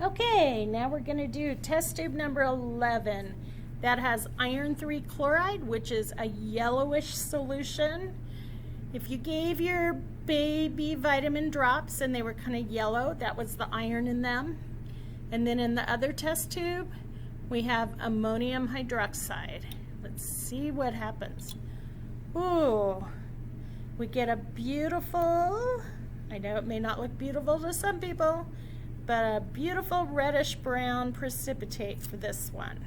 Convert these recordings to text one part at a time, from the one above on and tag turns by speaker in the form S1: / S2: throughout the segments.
S1: Okay, now we're going to do test tube number 11. That has iron 3 chloride, which is a yellowish solution. If you gave your baby vitamin drops and they were kind of yellow, that was the iron in them. And then in the other test tube, we have ammonium hydroxide. Let's see what happens. Ooh, we get a beautiful, I know it may not look beautiful to some people, but a beautiful reddish brown precipitate for this one.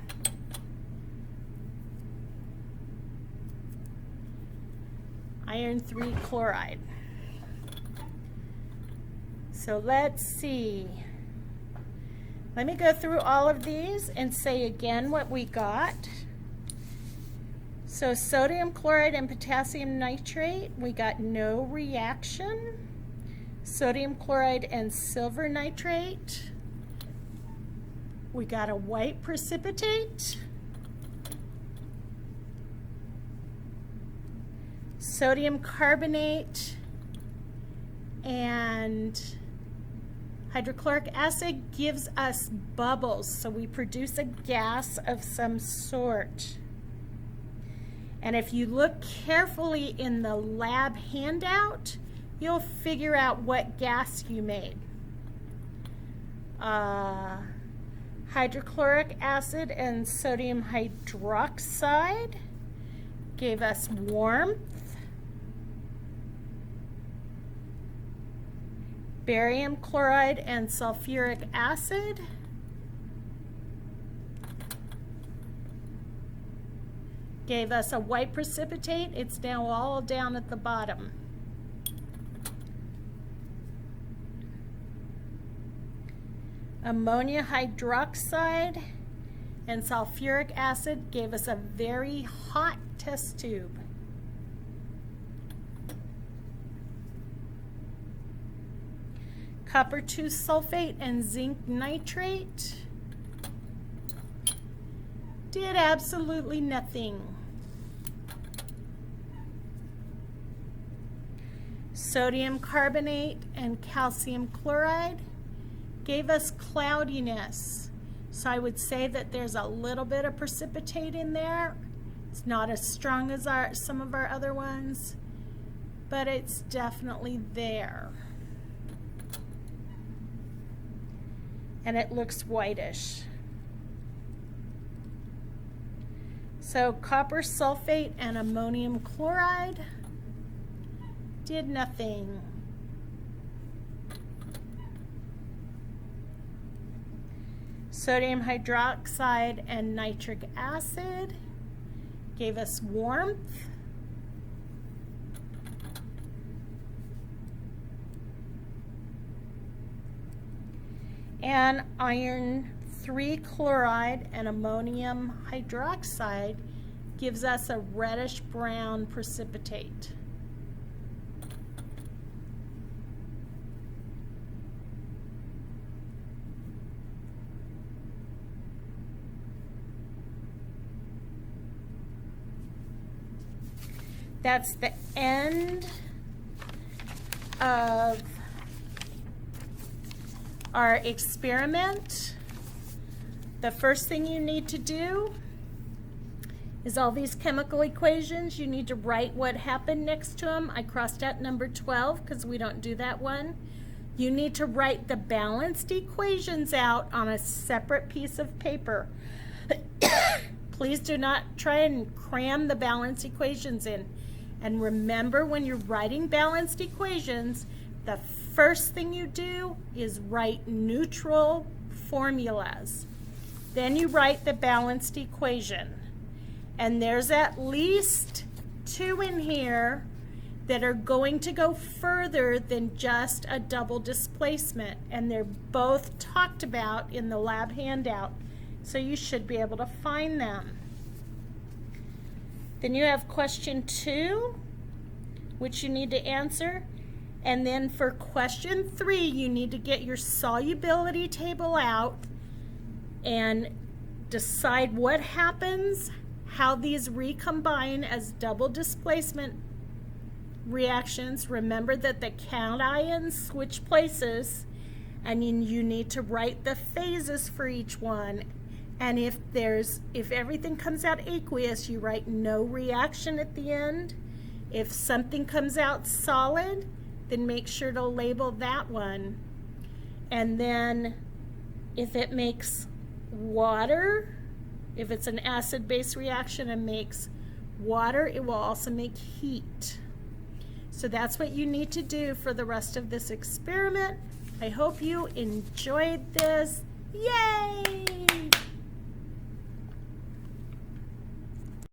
S1: Iron 3 chloride. So let's see. Let me go through all of these and say again what we got. So sodium chloride and potassium nitrate, we got no reaction. Sodium chloride and silver nitrate, we got a white precipitate. Sodium carbonate and hydrochloric acid gives us bubbles, so we produce a gas of some sort. And if you look carefully in the lab handout, you'll figure out what gas you made. Hydrochloric acid and sodium hydroxide gave us warmth. Barium chloride and sulfuric acid gave us a white precipitate. It's now all down at the bottom. Ammonia hydroxide and sulfuric acid gave us a very hot test tube. Copper 2 sulfate and zinc nitrate did absolutely nothing. Sodium carbonate and calcium chloride gave us cloudiness. So I would say that there's a little bit of precipitate in there. It's not as strong as some of our other ones, but it's definitely there. And it looks whitish. So copper sulfate and ammonium chloride did nothing. Sodium hydroxide and nitric acid gave us warmth. And iron 3 chloride and ammonium hydroxide gives us a reddish brown precipitate. That's the end of our experiment. The first thing you need to do is all these chemical equations. You need to write what happened next to them. I crossed out number 12 because we don't do that one. You need to write the balanced equations out on a separate piece of paper. Please do not try and cram the balanced equations in. And remember, when you're writing balanced equations, the first thing you do is write neutral formulas. Then you write the balanced equation. And there's at least 2 in here that are going to go further than just a double displacement. And they're both talked about in the lab handout. So you should be able to find them. Then you have question 2, which you need to answer. And then for question 3, you need to get your solubility table out and decide what happens, how these recombine as double displacement reactions. Remember that the cations switch places, And you need to write the phases for each one. And if everything comes out aqueous, you write no reaction at the end. If something comes out solid, then make sure to label that one. And then if it makes water, if it's an acid-base reaction and makes water, it will also make heat. So that's what you need to do for the rest of this experiment. I hope you enjoyed this. Yay!